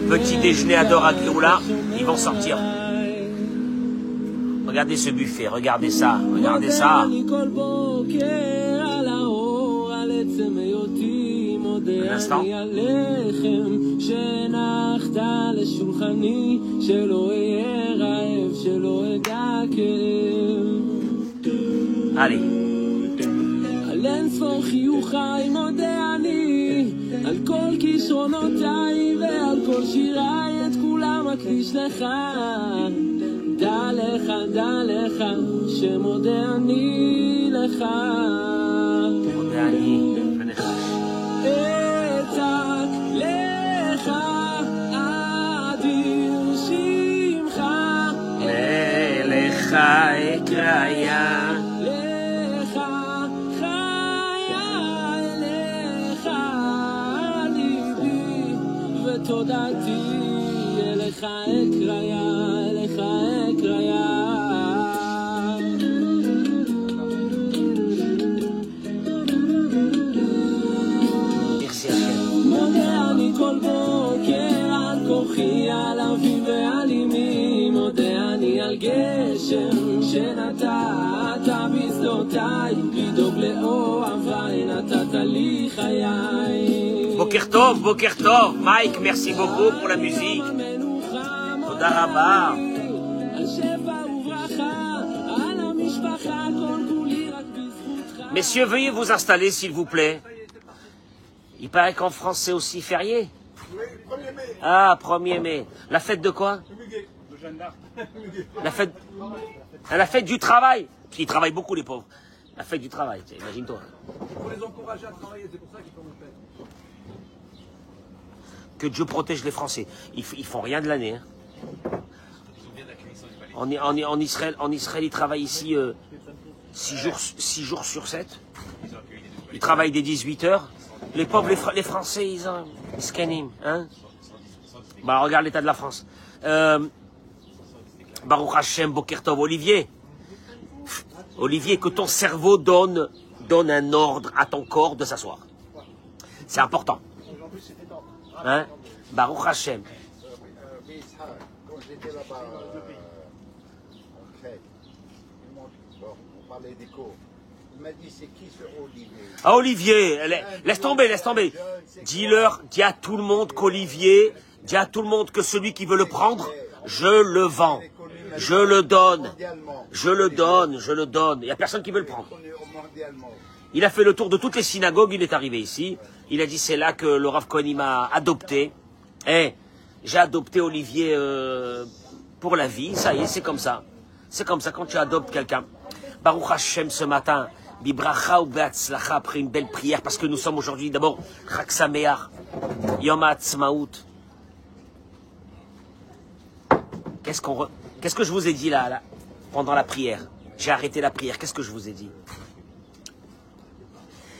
Petit déjeuner à Dor à Géoula, ils vont sortir. Regardez ce buffet, regardez ça, regardez ça. Un instant. Allez. על כל כישרונותיי ועל כל שיריי את כולם אקדיש לך דע לך שמודה אני לך מודה אני לך אצעק לך אדיר שמך אליך אקרא תודעתי אליך אקריה, אליך אקריה. מודה אני כל בוקר על כוחי, על אבי ועל אמי, מודה אני על גשם שנתת בשדותיי, לדאוג לאוהביי נתת לי חיי. Boker Tov, Mike, merci beaucoup pour la musique. Toda Rabba. Messieurs, veuillez vous installer, s'il vous plaît. Il paraît qu'en France, c'est aussi férié. Ah, 1er mai. La fête de quoi? La fête du travail. Ils travaillent beaucoup, les pauvres. La fête du travail, imagine-toi. Il faut les encourager à travailler, c'est pour ça qu'ils font une fête. Que Dieu protège les Français. Ils font rien de l'année. Hein. En Israël, ils travaillent ici 6 jours sur 7. Ils travaillent des 18 heures. Les pauvres, les Français, ils scanning. Hein. Bah, regarde l'état de la France. Baruch Hashem, Boker Tov, Olivier, que ton cerveau donne un ordre à ton corps de s'asseoir. C'est important. Hein? Baruch Hashem. Quand j'étais là-bas, on parlait des cours. Il m'a dit, c'est qui ce Olivier? Ah, Olivier, laisse tomber. Dis à tout le monde qu'Olivier, dis à tout le monde que celui qui veut le prendre, je le vends. Je le donne. Il n'y a personne qui veut le prendre. Il a fait le tour de toutes les synagogues, il est arrivé ici. Il a dit, c'est là que le Rav Cohen m'a adopté. J'ai adopté Olivier pour la vie, ça y est, c'est comme ça. C'est comme ça quand tu adoptes quelqu'un. Baruch Hashem ce matin, Bibracha ou Beatzlacha, après une belle prière, parce que nous sommes aujourd'hui d'abord Chag Sameach, Yom HaAtzmaut. Qu'est-ce que je vous ai dit là pendant la prière? J'ai arrêté la prière, qu'est-ce que je vous ai dit?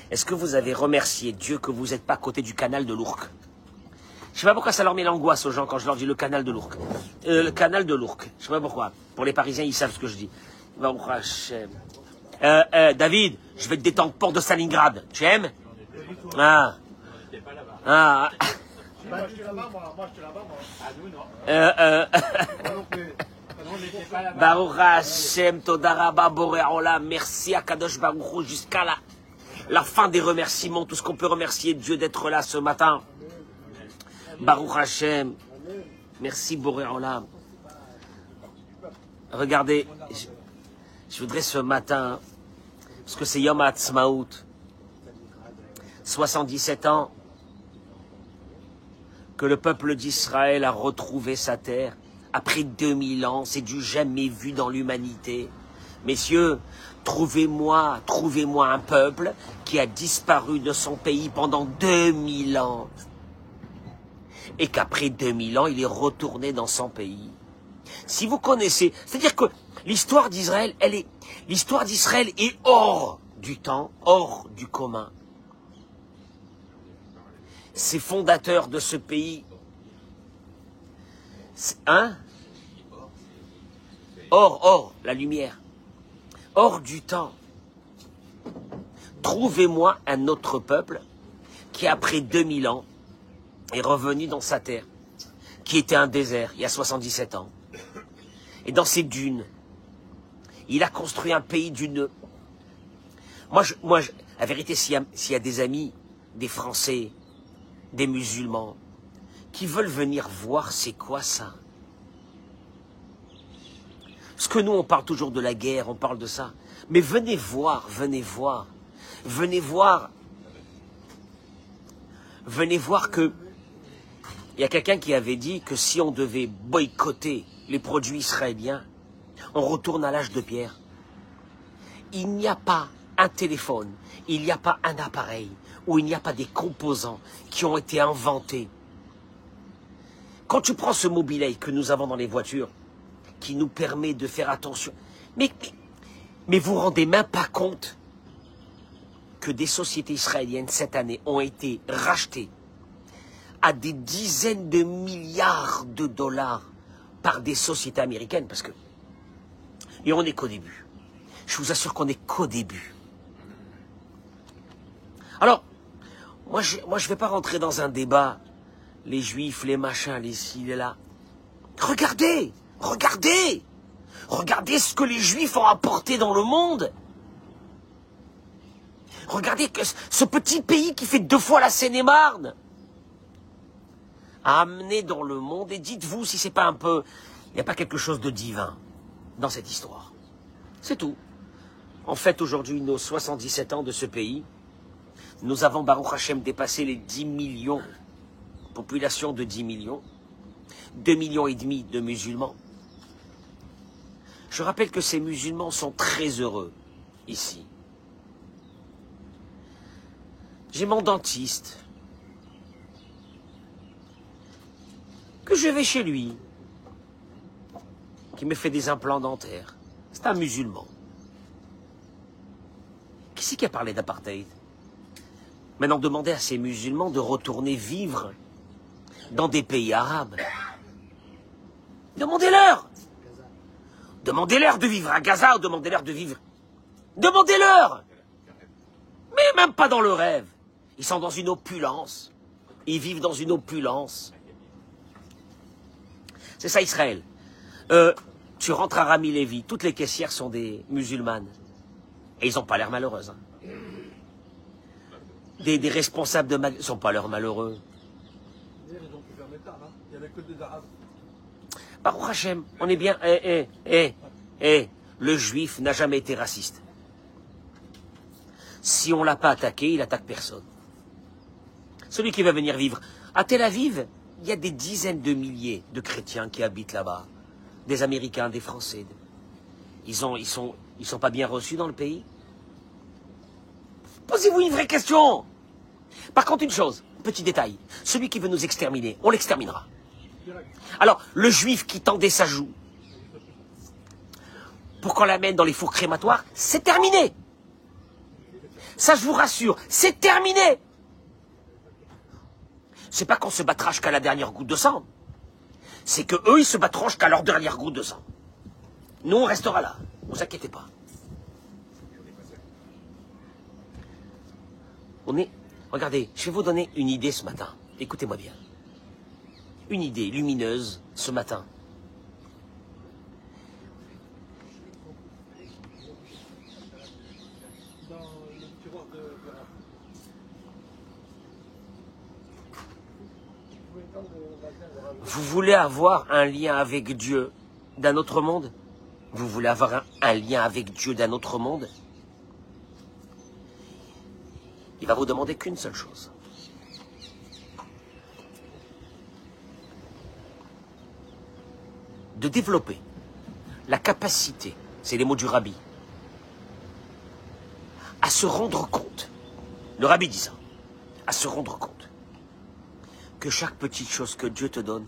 Est-ce que vous avez remercié Dieu que vous n'êtes pas à côté du canal de l'Ourcq? Je ne sais pas pourquoi ça leur met l'angoisse aux gens quand je leur dis le canal de l'Ourcq. Le canal de l'Ourcq, je ne sais pas pourquoi. Pour les Parisiens, ils savent ce que je dis. David, je vais te détendre, porte de Stalingrad. Tu aimes? Ah. Ah. Moi, j'étais là-bas, moi. Baruch Hashem, Toda Rabba, Boré Olam, merci à Kadosh Baruch Hu, jusqu'à la fin des remerciements, tout ce qu'on peut remercier Dieu d'être là ce matin. Baruch Hashem, merci Boré Olam. Regardez, je voudrais ce matin, parce que c'est Yom HaAtzmaut, 77 ans, que le peuple d'Israël a retrouvé sa terre. Après 2000 ans, c'est du jamais vu dans l'humanité. Messieurs, trouvez-moi un peuple qui a disparu de son pays pendant 2000 ans. Et qu'après 2000 ans, il est retourné dans son pays. Si vous connaissez, c'est-à-dire que l'histoire d'Israël, l'histoire d'Israël est hors du temps, hors du commun. Ces fondateurs de ce pays, hein? Or, la lumière. Hors du temps. Trouvez-moi un autre peuple qui, après 2000 ans, est revenu dans sa terre, qui était un désert il y a 77 ans. Et dans ces dunes, il a construit un pays d'une... Moi, la vérité, s'il y a des amis, des Français, des musulmans, qui veulent venir voir c'est quoi ça. Parce que nous, on parle toujours de la guerre, on parle de ça. Mais venez voir, venez voir. Venez voir. Venez voir que... Il y a quelqu'un qui avait dit que si on devait boycotter les produits israéliens, on retourne à l'âge de pierre. Il n'y a pas un téléphone, il n'y a pas un appareil, où il n'y a pas des composants qui ont été inventés. Quand tu prends ce mobilé que nous avons dans les voitures, qui nous permet de faire attention, mais vous vous rendez même pas compte que des sociétés israéliennes cette année ont été rachetées à des dizaines de milliards de dollars par des sociétés américaines, parce que... Et on n'est qu'au début. Je vous assure qu'on n'est qu'au début. Alors, moi je vais pas rentrer dans un débat, les juifs, les machins, les ci, les là. Regardez, regardez, regardez ce que les juifs ont apporté dans le monde. Regardez que ce petit pays qui fait 2 fois la Seine-et-Marne a amené dans le monde, et dites-vous si c'est pas un peu, il n'y a pas quelque chose de divin dans cette histoire. C'est tout. En fait, aujourd'hui, nos 77 ans de ce pays, nous avons, Baruch Hashem, dépassé les 10 millions, population de 10 millions, 2,5 millions de musulmans. Je rappelle que ces musulmans sont très heureux ici. J'ai mon dentiste, que je vais chez lui, qui me fait des implants dentaires. C'est un musulman. Qui c'est qui a parlé d'apartheid? Maintenant, demandez à ces musulmans de retourner vivre dans des pays arabes. Demandez-leur. Demandez-leur de vivre à Gaza ou demandez-leur de vivre... Demandez-leur. Mais même pas dans le rêve. Ils sont dans une opulence. Ils vivent dans une opulence. C'est ça Israël. Tu rentres à Rami Lévi, toutes les caissières sont des musulmanes. Et ils n'ont pas l'air malheureuses. Hein. Des responsables de magasins n'ont pas l'air malheureux. Ils ont pu fermer tard, hein. Il n'y avait que des Arabes. Baruch Hashem, on est bien... le juif n'a jamais été raciste. Si on ne l'a pas attaqué, il attaque personne. Celui qui va venir vivre à Tel Aviv, il y a des dizaines de milliers de chrétiens qui habitent là-bas. Des Américains, des Français. Ils sont pas bien reçus dans le pays. Posez-vous une vraie question. Par contre, une chose, petit détail. Celui qui veut nous exterminer, on l'exterminera. Alors, le juif qui tendait sa joue pour qu'on l'amène dans les fours crématoires, c'est terminé. Ça, je vous rassure, c'est terminé. C'est pas qu'on se battra jusqu'à la dernière goutte de sang. C'est que eux, ils se battront jusqu'à leur dernière goutte de sang. Nous, on restera là. Ne vous inquiétez pas. Regardez, je vais vous donner une idée ce matin. Écoutez-moi bien. Une idée lumineuse ce matin. Vous voulez avoir un lien avec Dieu d'un autre monde? Vous voulez avoir un lien avec Dieu d'un autre monde? Il va vous demander qu'une seule chose. De développer la capacité, c'est les mots du rabbi, à se rendre compte, le rabbi dit ça, à se rendre compte que chaque petite chose que Dieu te donne,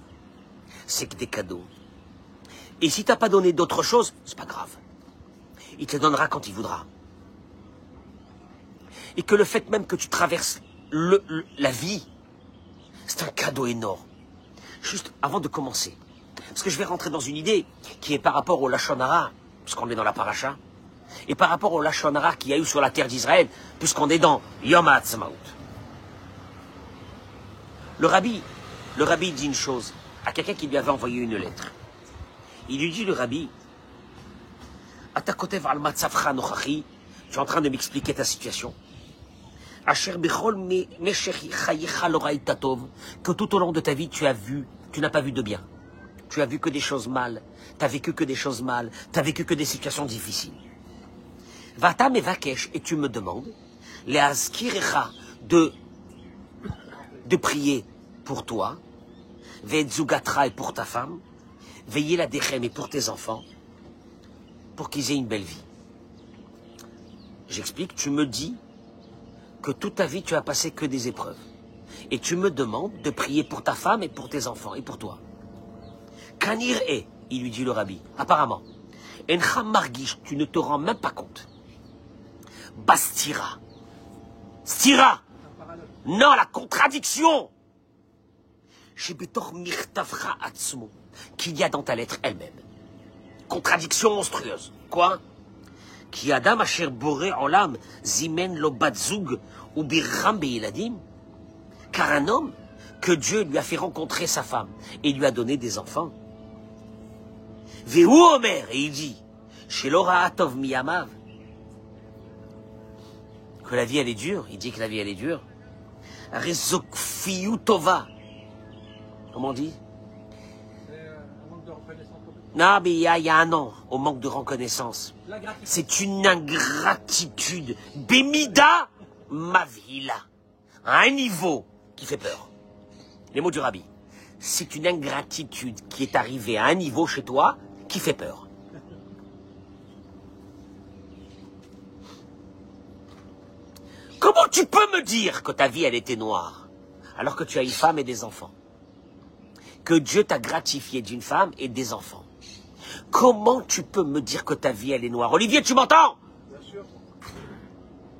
c'est que des cadeaux. Et si tu n'as pas donné d'autre chose, c'est pas grave. Il te donnera quand il voudra. Et que le fait même que tu traverses la vie, c'est un cadeau énorme. Juste avant de commencer, Parce que je vais rentrer dans une idée qui est par rapport au Lachon Hara, puisqu'on est dans la paracha, et par rapport au Lachon Hara qu'il y a eu sur la terre d'Israël, puisqu'on est dans Yom HaAtzmaut. Le rabbi dit une chose à quelqu'un qui lui avait envoyé une lettre. Il lui dit, le rabbi, Atakotev al matzavcha nochachi, tu es en train de m'expliquer ta situation. Que tout au long de ta vie, tu n'as pas vu de bien. Tu as vu que des choses mal. Tu as vécu que des choses mal. Tu as vécu que des situations difficiles. Vata mevakesh, et tu me demandes, de prier pour toi, ve'etzugatra et pour ta femme, veiller la dechem et pour tes enfants, pour qu'ils aient une belle vie. J'explique, tu me dis que toute ta vie, tu as passé que des épreuves. Et tu me demandes de prier pour ta femme et pour tes enfants et pour toi. Kanir est, il lui dit le rabbi, apparemment, Encha margish, tu ne te rends même pas compte. Bastira. Stira. Non, la contradiction. Shebetor mirtavcha atzmo, qu'il y a dans ta lettre elle-même. Contradiction monstrueuse. Quoi? Ki adam asher boré olam zimen lo batzug ou bircham beiladim. Car un homme que Dieu lui a fait rencontrer sa femme et lui a donné des enfants. Vehu omer, et il dit, shelo ra'atov miyamav, que la vie elle est dure. Il dit que la vie elle est dure. Rezokfiyu tova. Comment on dit? Un manque de reconnaissance. Non, mais il y a un an, au manque de reconnaissance. C'est une ingratitude. Bemida mavhila. À un niveau qui fait peur. Les mots du rabbi. C'est une ingratitude qui est arrivée à un niveau chez toi qui fait peur. Comment tu peux me dire que ta vie elle était noire alors que tu as une femme et des enfants? Que Dieu t'a gratifié d'une femme et des enfants. Comment tu peux me dire que ta vie elle est noire? Olivier, tu m'entends? Bien sûr.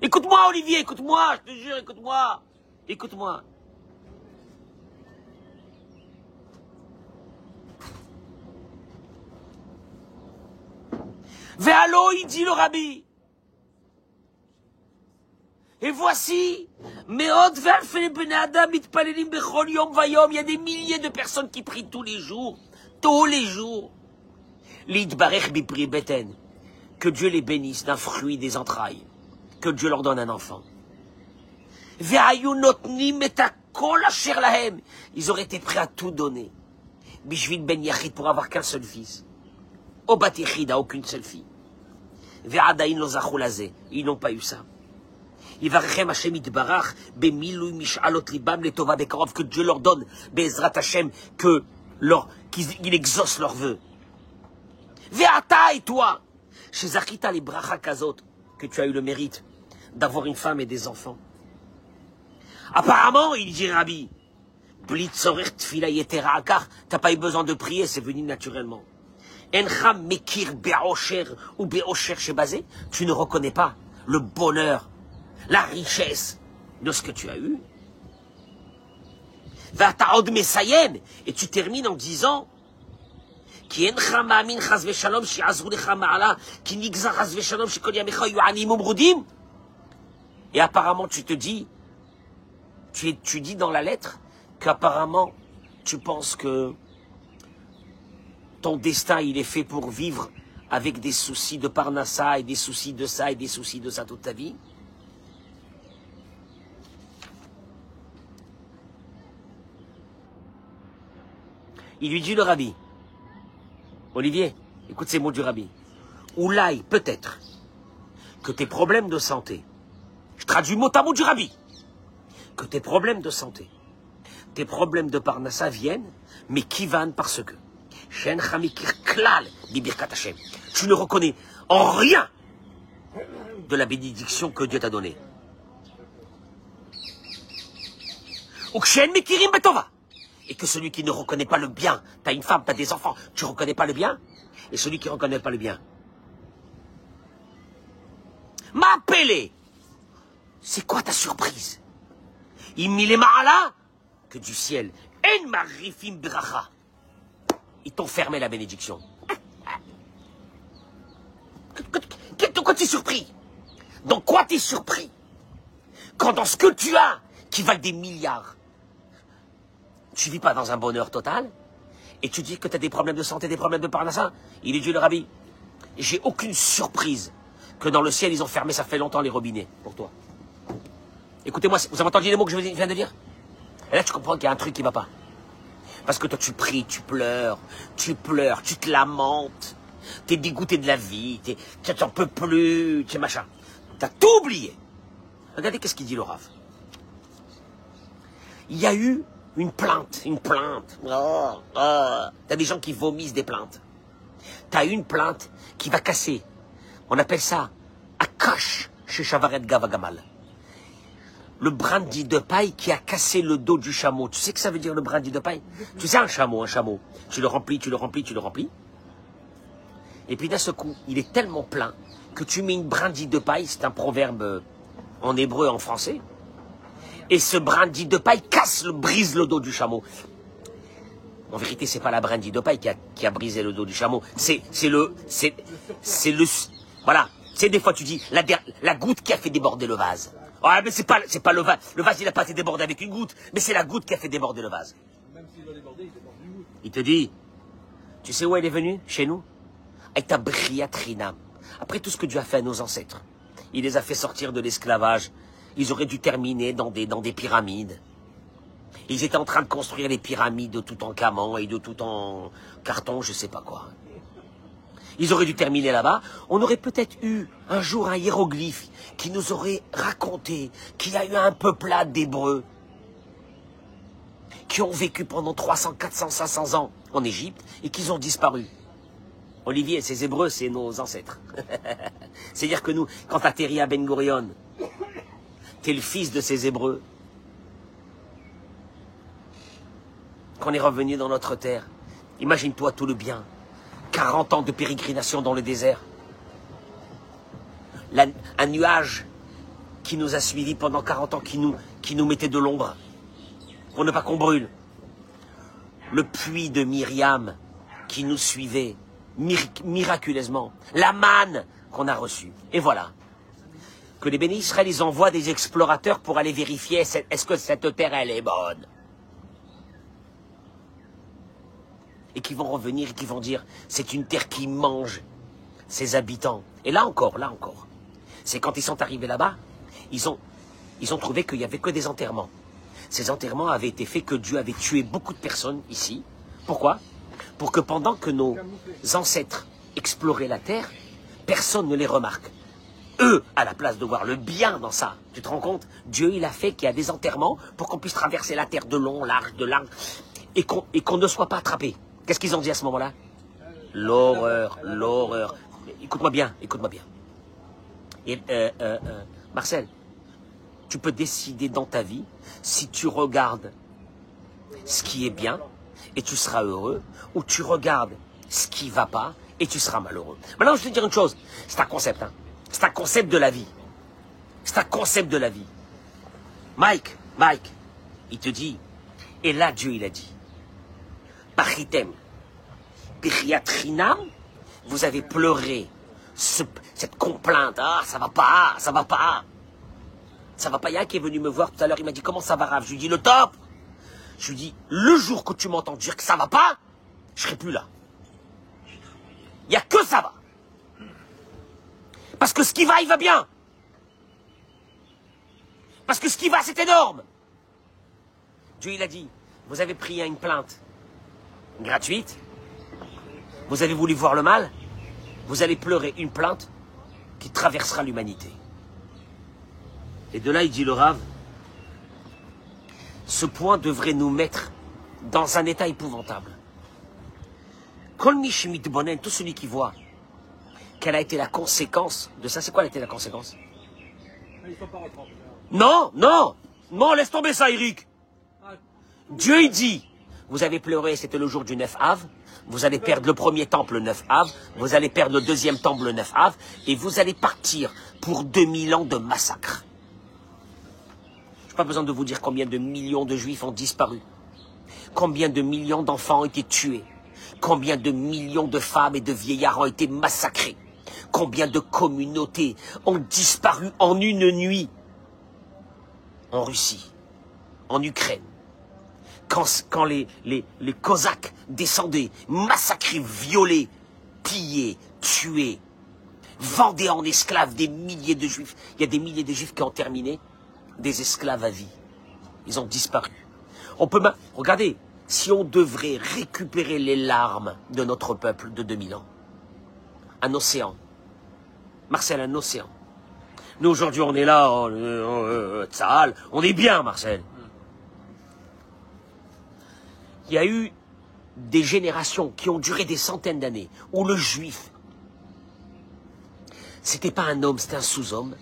Écoute-moi, Olivier, écoute-moi, je te jure, écoute-moi. Écoute-moi. Ve'alo, il dit le rabbi. Et voici, il y a des milliers de personnes qui prient tous les jours. Tous les jours. Que Dieu les bénisse d'un fruit des entrailles. Que Dieu leur donne un enfant. Ils auraient été prêts à tout donner. Bishvil ben Yachid pour avoir qu'un seul fils. Obat Yachid a aucune seule fille. Ils n'ont pas eu ça. Que Dieu leur donne, Bezrat Hashem, qu'ils exaucent leurs vœux. Ve'ata et toi, chez Zakita les bracha kazot, que tu as eu le mérite d'avoir une femme et des enfants. Apparemment, il dit Rabbi, Blitzorer tfila yetera akar, t'as pas eu besoin de prier, c'est venu naturellement. Encham mekir be'osher ou be'osher shebazé, tu ne reconnais pas le bonheur, la richesse de ce que tu as eu. Va'ta'od mesayem, et tu termines en disant, Ki encha ma'amin chas v'shalom shi'azru lecha ma'ala, ki nigzar chas v'shalom shekol yamecha yu'anim umrudim. Et apparemment, tu te dis, tu dis dans la lettre qu'apparemment, tu penses que ton destin, il est fait pour vivre avec des soucis de parnassa et des soucis de ça et des soucis de ça toute ta vie. Il lui dit le rabbi, Olivier, écoute ces mots du rabbi, Oulaï, peut-être, que tes problèmes de santé, je traduis mot à mot du rabbi, que tes problèmes de santé, tes problèmes de parnassa viennent, mais qui vanent parce que, tu ne reconnais en rien de la bénédiction que Dieu t'a donnée. Et que celui qui ne reconnaît pas le bien, t'as une femme, t'as des enfants, tu ne reconnais pas le bien, et celui qui ne reconnaît pas le bien. M'appeler. C'est quoi ta surprise? Que du ciel, en marifim bracha. ils t'ont fermé la bénédiction. De quoi tu es surpris? Dans quoi tu es surpris? Quand dans ce que tu as, qui valent des milliards, tu vis pas dans un bonheur total, et tu dis que tu as des problèmes de santé, des problèmes de parnassa. Il est Dieu le Rabbi. J'ai aucune surprise que dans le ciel, ils ont fermé, ça fait longtemps, les robinets, pour toi. Écoutez-moi, vous avez entendu les mots que je viens de dire? Et là, tu comprends qu'il y a un truc qui ne va pas. Parce que toi, tu pries, tu pleures, tu te lamentes. Tu es dégoûté de la vie, tu n'en peux plus, tu es machin. Tu as tout oublié. Regardez qu'est-ce qu'il dit le Rav. Il y a eu une plainte. T'as des gens qui vomissent des plaintes. T'as une plainte qui va casser. On appelle ça Akash chez Chavaret Gavagamal. Le brindis de paille qui a cassé le dos du chameau. Tu sais que ça veut dire le brindis de paille? Tu sais un chameau. Tu le remplis. Et puis d'un seul coup, il est tellement plein que tu mets une brindis de paille, c'est un proverbe en hébreu, en français. Et ce brindis de paille brise le dos du chameau. En vérité, c'est pas la brindis de paille qui a brisé le dos du chameau. Voilà. C'est des fois tu dis la goutte qui a fait déborder le vase. Ouais, mais c'est pas le vase. Le vase, il n'a pas été débordé avec une goutte, mais c'est la goutte qui a fait déborder le vase. Même s'il doit déborder, il déborde d'une goutte. Il te dit, tu sais où elle est venue? Chez nous? Avec ta briatrinam. Après tout ce que Dieu a fait à nos ancêtres. Il les a fait sortir de l'esclavage. Ils auraient dû terminer dans des pyramides. Ils étaient en train de construire les pyramides de Toutankhamon et de tout en carton, je sais pas quoi. Ils auraient dû terminer là-bas. On aurait peut-être eu un jour un hiéroglyphe qui nous aurait raconté qu'il y a eu un peuplade d'Hébreux qui ont vécu pendant 300, 400, 500 ans en Égypte et qu'ils ont disparu. Olivier, ces Hébreux, c'est nos ancêtres. C'est-à-dire que nous, quand t'atterris à Ben Gurion, t'es le fils de ces Hébreux. Qu'on est revenu dans notre terre. Imagine-toi tout le bien. 40 ans de pérégrination dans le désert. Un nuage qui nous a suivis pendant 40 ans, qui nous mettait de l'ombre. Pour ne pas qu'on brûle. Le puits de Myriam qui nous suivait miraculeusement. La manne qu'on a reçue. Et voilà. Que les bénis Israël, ils envoient des explorateurs pour aller vérifier est-ce que cette terre, elle est bonne. Et qui vont revenir et qui vont dire, c'est une terre qui mange ses habitants. Et là encore, c'est quand ils sont arrivés là-bas, ils ont trouvé qu'il n'y avait que des enterrements. Ces enterrements avaient été faits que Dieu avait tué beaucoup de personnes ici. Pourquoi? Pour que pendant que nos ancêtres exploraient la terre, personne ne les remarque. Eux, à la place de voir le bien dans ça, tu te rends compte? Dieu, il a fait qu'il y a des enterrements pour qu'on puisse traverser la terre de long, large, et qu'on ne soit pas attrapé. Qu'est-ce qu'ils ont dit à ce moment-là? L'horreur. Écoute-moi bien. Et, Marcel, tu peux décider dans ta vie si tu regardes ce qui est bien et tu seras heureux, ou tu regardes ce qui ne va pas et tu seras malheureux. Maintenant, je vais te dire une chose. C'est un concept, hein. C'est un concept de la vie. Mike, il te dit, et là, Dieu, il a dit, Paritem, Piriatrinam, vous avez pleuré cette complainte. Ah, ça va pas. Il y a un qui est venu me voir tout à l'heure, il m'a dit, comment ça va, Rav? Je lui dis, le top. Je lui dis, le jour que tu m'entends dire que ça va pas, je serai plus là. Il n'y a que ça va. Parce que ce qui va, il va bien. Parce que ce qui va, c'est énorme. Dieu, il a dit, vous avez pris une plainte gratuite, vous avez voulu voir le mal, vous allez pleurer une plainte qui traversera l'humanité. Et de là, il dit le Rav, ce point devrait nous mettre dans un état épouvantable. Kol Mishmit Bonen, tout celui qui voit quelle a été la conséquence de ça, c'est quoi a été la conséquence? Ils sont pas rattrapés. Non, laisse tomber ça, Eric. Dieu, il dit, vous avez pleuré, c'était le jour du 9 Av, vous allez perdre le premier temple le 9 Av, vous allez perdre le deuxième temple le 9 Av, et vous allez partir pour 2000 ans de massacre. Je n'ai pas besoin de vous dire combien de millions de juifs ont disparu, combien de millions d'enfants ont été tués, Combien de millions de femmes et de vieillards ont été massacrés? Combien de communautés ont disparu en une nuit? En Russie, en Ukraine. Quand les Cosaques descendaient, massacrés, violés, pillés, tués, vendaient en esclaves des milliers de Juifs. Il y a des milliers de Juifs qui ont terminé des esclaves à vie. Ils ont disparu. On peut regardez, si on devrait récupérer les larmes de notre peuple de 2000 ans, un océan. Marcel, un océan. Nous, aujourd'hui, on est là, Tsahal, on est bien, Marcel. Il y a eu des générations qui ont duré des centaines d'années, où le juif, c'était pas un homme, c'était un sous-homme,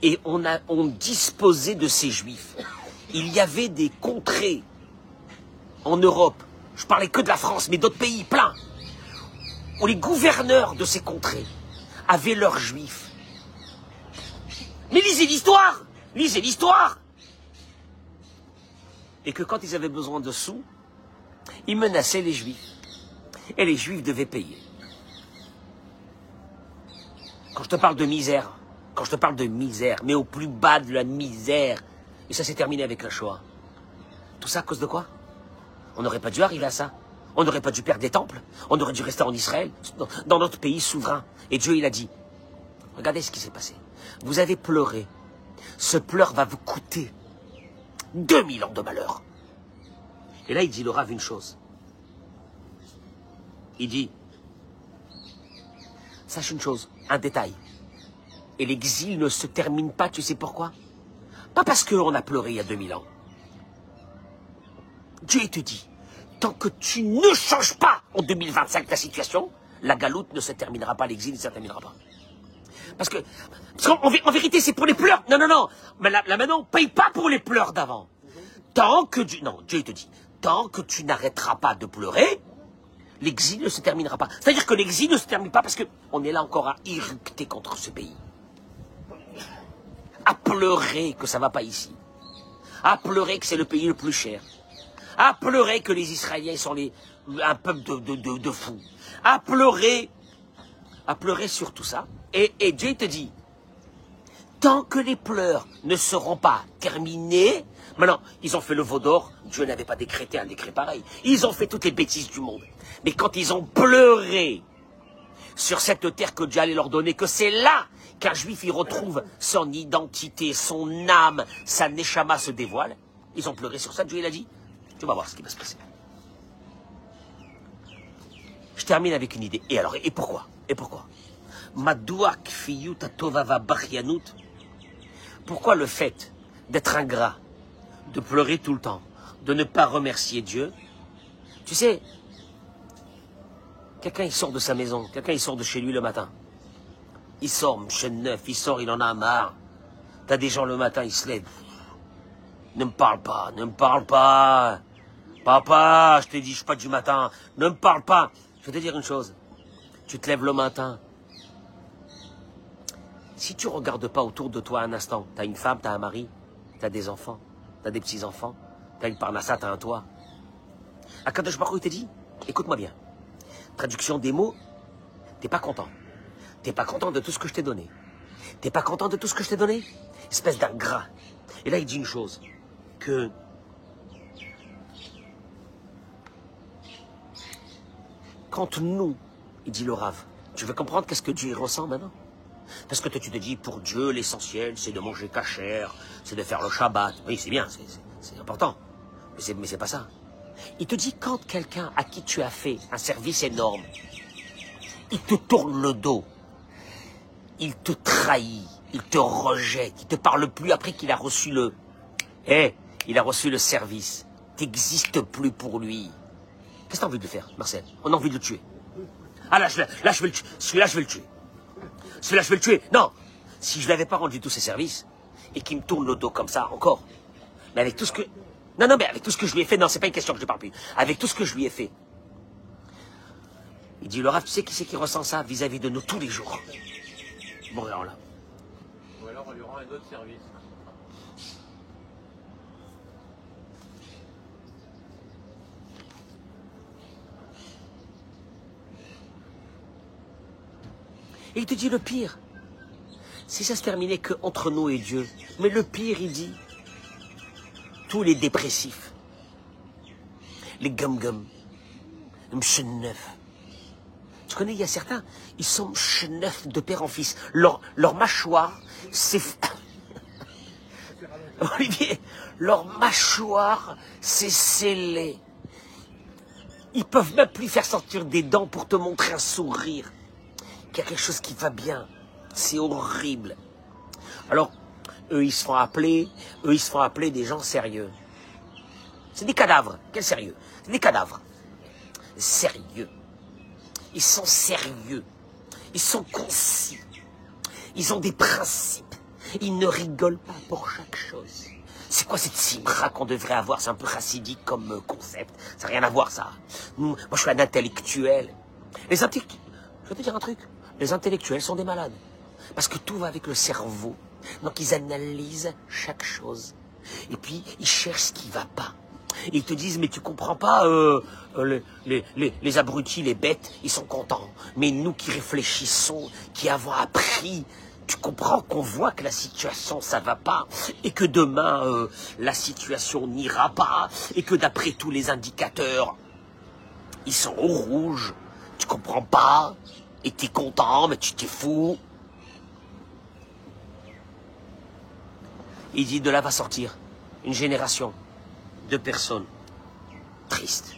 et on disposait de ces juifs. Il y avait des contrées en Europe, je parlais que de la France, mais d'autres pays, plein, où les gouverneurs de ces contrées avaient leurs juifs. Mais lisez l'histoire! Lisez l'histoire! Et que quand ils avaient besoin de sous, ils menaçaient les juifs. Et les juifs devaient payer. Quand je te parle de misère, mais au plus bas de la misère, et ça s'est terminé avec la Shoah. Tout ça à cause de quoi? On n'aurait pas dû arriver à ça. On n'aurait pas dû perdre des temples. On aurait dû rester en Israël, dans notre pays souverain. Et Dieu, il a dit, regardez ce qui s'est passé. Vous avez pleuré. Ce pleur va vous coûter 2000 ans de malheur. Et là, il dit le Rav une chose. Il dit, sache une chose, un détail. Et l'exil ne se termine pas, tu sais pourquoi? Pas parce qu'on a pleuré il y a 2000 ans. Dieu te dit, tant que tu ne changes pas en 2025 ta situation, la galoute ne se terminera pas, l'exil ne se terminera pas. Parce qu'en vérité, c'est pour les pleurs. Non, non, non. Mais là maintenant, on ne paye pas pour les pleurs d'avant. Tant que Dieu te dit, tant que tu n'arrêteras pas de pleurer, l'exil ne se terminera pas. C'est-à-dire que l'exil ne se termine pas parce qu'on est là encore à irrupter contre ce pays. À pleurer que ça ne va pas ici. À pleurer que c'est le pays le plus cher. À pleurer que les Israéliens sont un peuple de fous. À pleurer sur tout ça. Et Dieu te dit, tant que les pleurs ne seront pas terminés, maintenant, ils ont fait le veau d'or, Dieu n'avait pas décrété un décret pareil. Ils ont fait toutes les bêtises du monde. Mais quand ils ont pleuré sur cette terre que Dieu allait leur donner, que c'est là qu'un juif y retrouve son identité, son âme, sa neshama se dévoile, ils ont pleuré sur ça, Dieu il a dit, tu vas voir ce qui va se passer. Je termine avec une idée. Et alors, et pourquoi? Et pourquoi? Pourquoi le fait d'être ingrat, de pleurer tout le temps, de ne pas remercier Dieu? Tu sais, quelqu'un il sort de sa maison, quelqu'un il sort de chez lui le matin. Il sort, chaîne neuf, il sort, il en a marre. T'as des gens le matin, ils se lèvent. Ne me parle pas, ne me parle pas. Papa, je t'ai dit, je suis pas du matin. Ne me parle pas. Je vais te dire une chose. Tu te lèves le matin. Si tu ne regardes pas autour de toi un instant, tu as une femme, tu as un mari, tu as des enfants, tu as des petits-enfants, tu as une parnassa, tu as un toit. Akadosh Baruch Hu, il te dit, écoute-moi bien. Traduction des mots, t'es pas content. T'es pas content de tout ce que je t'ai donné. T'es pas content de tout ce que je t'ai donné? Espèce d'ingrat. Et là, il dit une chose, que quand nous, il dit le Rav, tu veux comprendre qu'est-ce que Dieu ressent maintenant? Parce que toi, tu te dis, pour Dieu, l'essentiel, c'est de manger cachère, c'est de faire le Shabbat. Oui, c'est bien, c'est important. Mais c'est pas ça. Il te dit, quand quelqu'un à qui tu as fait un service énorme, il te tourne le dos, il te trahit, il te rejette, il te parle plus après qu'il a reçu il a reçu le service. T'existes plus pour lui. Qu'est-ce que tu as envie de faire, Marcel? On a envie de le tuer. Ah là, je vais le tuer. Celui-là, je vais le tuer. Celui-là, je vais le tuer. Non. Si je ne lui avais pas rendu tous ses services, et qu'il me tourne le dos comme ça, encore. Mais avec tout ce que... Non, mais avec tout ce que je lui ai fait, non, c'est pas une question que je ne parle plus. Avec tout ce que je lui ai fait. Il dit, le Rav, tu sais qui c'est qui ressent ça vis-à-vis de nous tous les jours? Bon, alors là. Ou alors on lui rend un autre service. Et il te dit le pire. Si ça se terminait qu'entre nous et Dieu. Mais le pire, il dit, tous les dépressifs, les gum-gum, les mchenneuf. Tu connais, il y a certains, ils sont mchenneuf de père en fils. Leur mâchoire, c'est... Olivier, leur mâchoire, c'est scellé. Ils peuvent même plus faire sortir des dents pour te montrer un sourire. Qu'il y a quelque chose qui va bien. C'est horrible. Alors, eux, ils se font appeler des gens sérieux. C'est des cadavres. Quel sérieux? C'est des cadavres. Sérieux. Ils sont sérieux. Ils sont concis. Ils ont des principes. Ils ne rigolent pas pour chaque chose. C'est quoi cette simra qu'on devrait avoir? C'est un peu chassidique comme concept. Ça n'a rien à voir, ça. Moi, je suis un intellectuel. Je vais te dire un truc. Les intellectuels sont des malades. Parce que tout va avec le cerveau. Donc, ils analysent chaque chose. Et puis, ils cherchent ce qui ne va pas. Et ils te disent, mais tu comprends pas, les abrutis, les bêtes, ils sont contents. Mais nous qui réfléchissons, qui avons appris, tu comprends qu'on voit que la situation, ça va pas. Et que demain, la situation n'ira pas. Et que d'après tous les indicateurs, ils sont au rouge. Tu comprends pas. Et t'es content, mais tu t'es fou. Il dit, de là va sortir une génération de personnes tristes,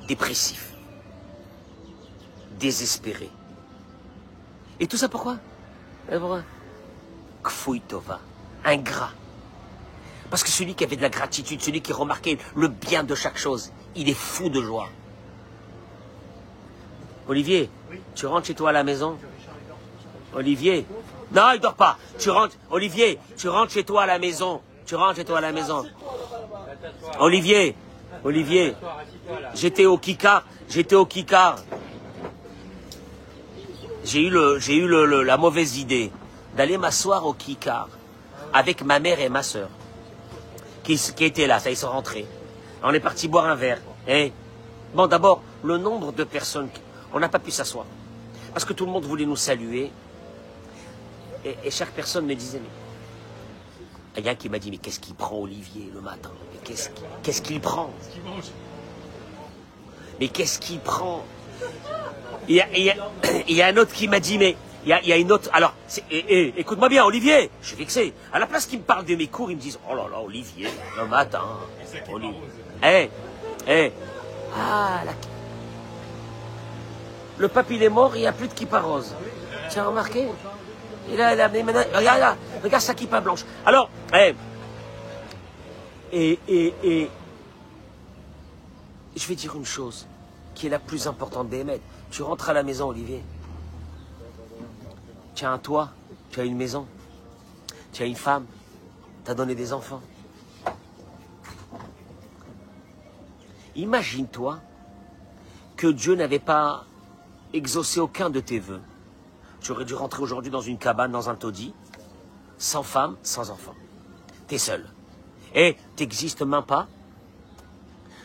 dépressifs, désespérés. Et tout ça pourquoi? Kfouy Tova, ingrat. Parce que celui qui avait de la gratitude, celui qui remarquait le bien de chaque chose, il est fou de joie. Olivier, oui. Tu rentres chez toi à la maison? Olivier, non, il dort pas. Olivier, tu rentres chez toi à la maison. Tu rentres chez toi à la maison. Olivier, j'étais au Kikar. J'ai eu la mauvaise idée d'aller m'asseoir au Kikar avec ma mère et ma soeur qui étaient là. Ça, ils sont rentrés. On est parti boire un verre. Et bon, d'abord, le nombre de personnes, on n'a pas pu s'asseoir parce que tout le monde voulait nous saluer. Et chaque personne me disait, mais... Il y a un qui m'a dit, mais qu'est-ce qu'il prend Olivier le matin? Qu'est-ce qu'il prend? Mais qu'est-ce qu'il prend? Il y a un autre qui m'a dit, mais... Il y a une autre... Alors, écoute-moi bien, Olivier, je suis vexé. À la place qu'ils me parlent de mes cours, ils me disent, oh là là, Olivier, le matin. Olivier. Ah, le pape, il est mort, il n'y a plus de kippa rose. Tu as remarqué? Regarde sa kippa blanche. Alors, je vais dire une chose qui est la plus importante des maîtres. Tu rentres à la maison, Olivier. Tu as un toit, tu as une maison, tu as une femme, tu as donné des enfants. Imagine-toi que Dieu n'avait pas exaucé aucun de tes vœux. Tu aurais dû rentrer aujourd'hui dans une cabane, dans un taudis, sans femme, sans enfant. T'es seul. Et t'existes même pas.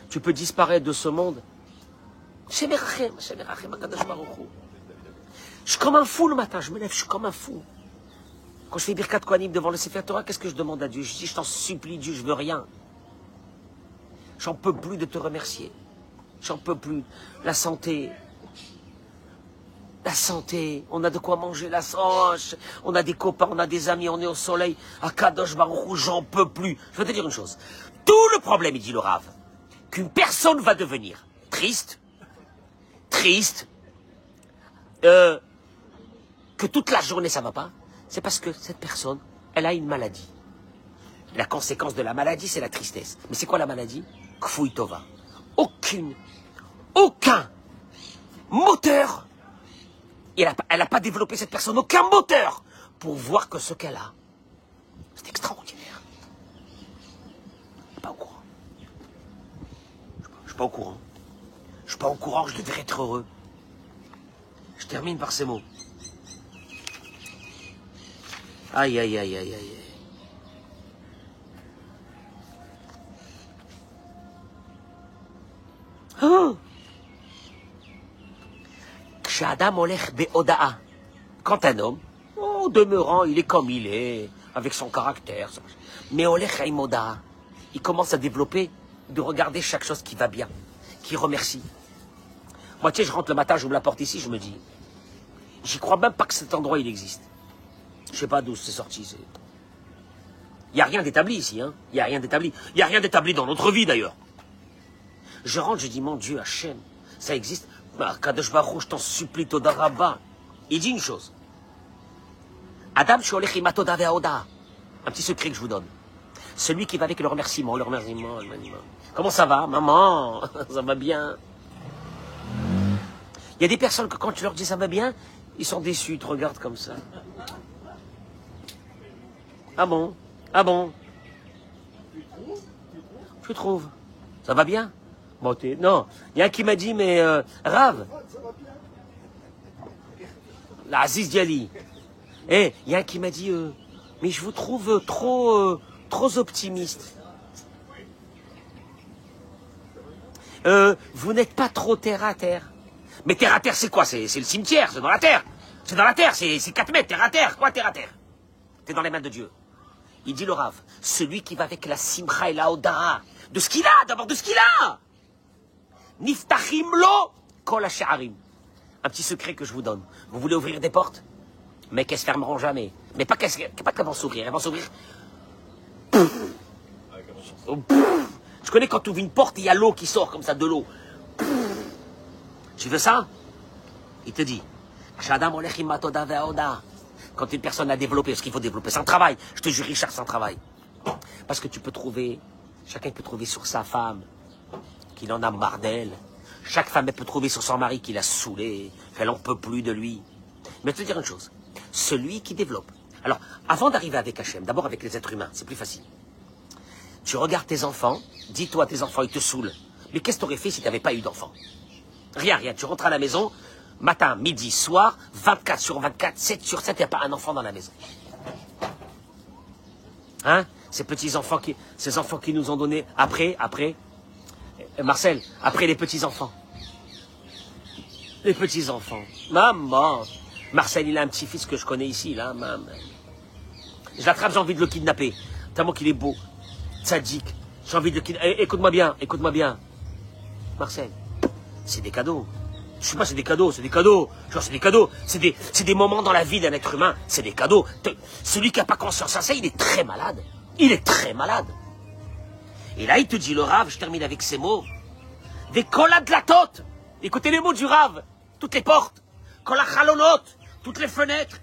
Tu peux disparaître de ce monde. Je suis comme un fou le matin, je me lève, je suis comme un fou. Quand je fais Birkat Kohanim devant le Sefer Torah, qu'est-ce que je demande à Dieu? Je dis, je t'en supplie Dieu, je veux rien. J'en peux plus de te remercier. J'en peux plus. La santé, on a de quoi manger, on a des copains, on a des amis, on est au soleil. À Kadosh Baruch Hu, j'en peux plus. Je vais te dire une chose. Tout le problème, il dit le Rav, qu'une personne va devenir triste, que toute la journée ça va pas, c'est parce que cette personne, elle a une maladie. La conséquence de la maladie, c'est la tristesse. Mais c'est quoi la maladie? Kfouy Tova. Aucun moteur. Elle n'a pas développé, cette personne, aucun moteur pour voir que ce qu'elle a, c'est extraordinaire. Je suis pas au courant. Je suis pas au courant. Je suis pas au courant, je devrais être heureux. Je termine par ces mots. Aïe, aïe, aïe, aïe, aïe. Oh! כשאדם הולך בהודעה quand un homme, au demeurant, il est comme il est, avec son caractère. Mais Olech Haïmoda, il commence à développer, de regarder chaque chose qui va bien, qui remercie. Moi, tu sais, je rentre le matin, j'ouvre la porte ici, je me dis, j'y crois même pas que cet endroit, il existe. Je sais pas d'où c'est sorti. Il n'y a rien d'établi ici, hein. Il n'y a rien d'établi. Il n'y a rien d'établi dans notre vie, d'ailleurs. Je rentre, je dis, mon Dieu, Hachem, ça existe. Kadosh Baruch, je t'en supplie, Toda Rabba. Il dit une chose. Adam Sholech Imatoda Ve'oda. Un petit secret que je vous donne. Celui qui va avec le remerciement, le remerciement. Comment ça va, maman? Ça va bien. Il y a des personnes que quand tu leur dis ça va bien, ils sont déçus, ils te regardent comme ça. Ah bon? Ah bon? Tu trouves? Ça va bien? Bon, non, il y a un qui m'a dit, mais Rav, la Aziz Diali, il y a un qui m'a dit, mais je vous trouve trop optimiste. Vous n'êtes pas trop terre à terre. Mais terre à terre, c'est quoi? C'est le cimetière, c'est dans la terre. C'est dans la terre, c'est 4 mètres, terre à terre. Quoi, terre à terre? T'es dans les mains de Dieu. Il dit le Rav, celui qui va avec la simcha et la odara, de ce qu'il a, d'abord de ce qu'il a. Niftachim lo kol hasha'arim. Un petit secret que je vous donne. Vous voulez ouvrir des portes, mais qu'elles se fermeront jamais. Mais pas qu'elles vont s'ouvrir, elles vont s'ouvrir. Je connais quand tu ouvres une porte, il y a l'eau qui sort comme ça, de l'eau. Tu veux ça? Il te dit, quand une personne a développé, ce qu'il faut développer, c'est un travail. Je te jure, Richard, c'est un travail. Parce que tu peux trouver, chacun peut trouver sur sa femme qu'il en a marre d'elle. Chaque femme, elle peut trouver sur son mari qu'il a saoulé, qu'elle n'en peut plus de lui. Mais je te dire une chose, celui qui développe. Alors, avant d'arriver avec Hachem, d'abord avec les êtres humains, c'est plus facile. Tu regardes tes enfants, dis-toi, tes enfants, ils te saoulent. Mais qu'est-ce que tu aurais fait si tu n'avais pas eu d'enfants? Rien, rien. Tu rentres à la maison, matin, midi, soir, 24 sur 24, 7 sur 7, il n'y a pas un enfant dans la maison. Hein? Ces petits-enfants ces enfants qui nous ont donné, après, Marcel, après les petits-enfants. Les petits-enfants. Maman. Marcel, il a un petit-fils que je connais ici, là, maman. Je l'attrape, j'ai envie de le kidnapper. Tellement qu'il est beau. Tzadik. J'ai envie de le kidnapper. Écoute-moi bien, écoute-moi bien. Marcel. C'est des cadeaux. Je sais pas, c'est des cadeaux, c'est des cadeaux. Genre, c'est des cadeaux. C'est des moments dans la vie d'un être humain. C'est des cadeaux. Celui qui n'a pas conscience à ça, il est très malade. Il est très malade. Et là, il te dit, le Rav, je termine avec ces mots. Des collades de la tote. Écoutez les mots du Rav. Toutes les portes. Kolachalonot. Toutes les fenêtres.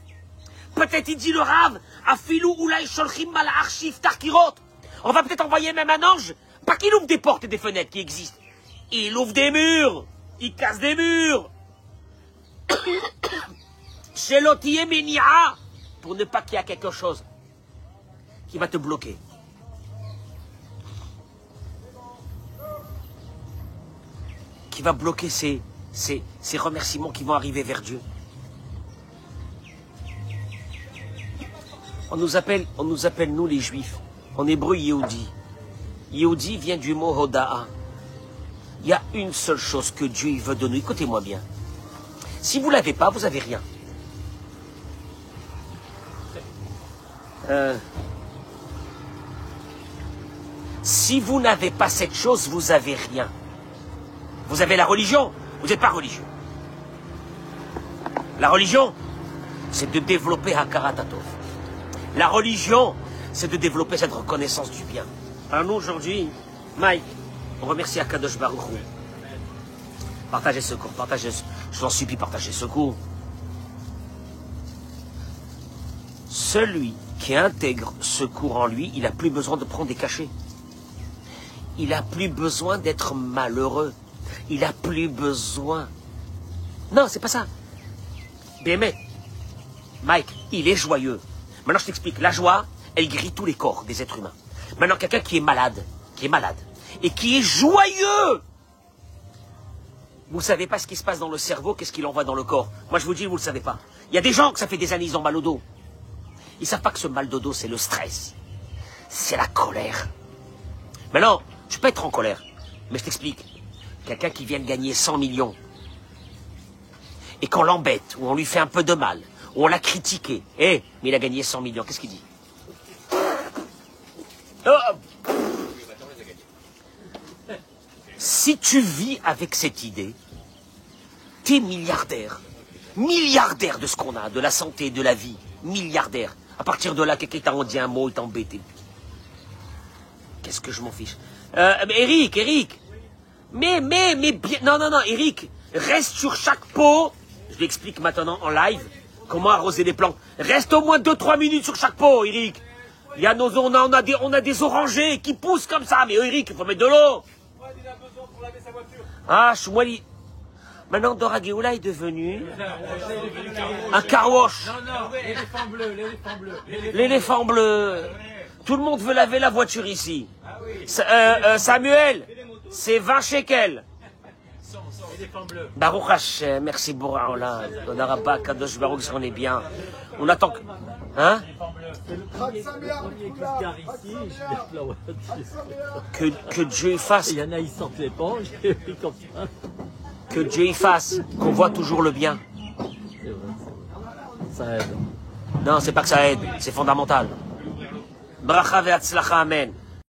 Peut-être, il dit le Rav, afilou oulai sholchim mal archiv tarkirot. On va peut-être envoyer même un ange. Pas qu'il ouvre des portes et des fenêtres qui existent. Il ouvre des murs. Il casse des murs. Chez l'otier menia. Pour ne pas qu'il y ait quelque chose qui va te bloquer. Qui va bloquer ces remerciements qui vont arriver vers Dieu. On nous appelle, nous les Juifs, en hébreu Yehudi. Yehudi vient du mot Hoda'a. Il y a une seule chose que Dieu il veut de nous. Écoutez-moi bien. Si vous ne l'avez pas, vous n'avez rien. Si vous n'avez pas cette chose, vous n'avez rien. Vous avez la religion, vous n'êtes pas religieux. La religion, c'est de développer Hakarat Hatov. La religion, c'est de développer cette reconnaissance du bien. Alors nous, aujourd'hui, Mike, on remercie Akadosh Baruch Hu. Partagez ce cours, je vous en supplie, partagez ce cours. Celui qui intègre ce cours en lui, il n'a plus besoin de prendre des cachets. Il n'a plus besoin d'être malheureux. Il n'a plus besoin. Non, c'est pas ça. Bémet, Mike, il est joyeux. Maintenant, je t'explique. La joie, elle guérit tous les corps des êtres humains. Maintenant, quelqu'un qui est malade, et qui est joyeux. Vous ne savez pas ce qui se passe dans le cerveau, qu'est-ce qu'il envoie dans le corps. Moi, je vous dis, vous ne le savez pas. Il y a des gens que ça fait des années, ils ont mal au dos. Ils ne savent pas que ce mal de dos, c'est le stress. C'est la colère. Maintenant, tu peux être en colère, mais je t'explique. Quelqu'un qui vient de gagner 100 millions, et qu'on l'embête, ou on lui fait un peu de mal, On l'a critiqué. Mais il a gagné 100 millions. Qu'est-ce qu'il dit? Oh. Si tu vis avec cette idée, t'es milliardaire. Milliardaire de ce qu'on a, de la santé, de la vie. Milliardaire. À partir de là, quelqu'un t'a dit un mot, il t'a embêté. Qu'est-ce que je m'en fiche? Eric. Mais bien... Non, Eric, reste sur chaque pot. Je l'explique maintenant en live, comment arroser les plantes. Reste au moins 2-3 minutes sur chaque pot, Eric. Il y a on a des orangers qui poussent comme ça. Mais Eric, il faut mettre de l'eau. Ah, Shmuel, maintenant Dora Geoula est devenu un car wash. Non, l'éléphant bleu, L'éléphant bleu. Tout le monde veut laver la voiture ici. Samuel, c'est 20 shekels. Baruch Hashem, merci Borahola. On n'aura pas Kadosh Baruch, on est bien. On attend que... Hein? Que Dieu fasse. Il y en a, ils sortent les penches, et puis comme ça. Que Dieu y fasse, qu'on voit toujours le bien. C'est vrai, ça aide. Non, c'est pas que ça aide, c'est fondamental. Bracha ve'atzlacha, amen.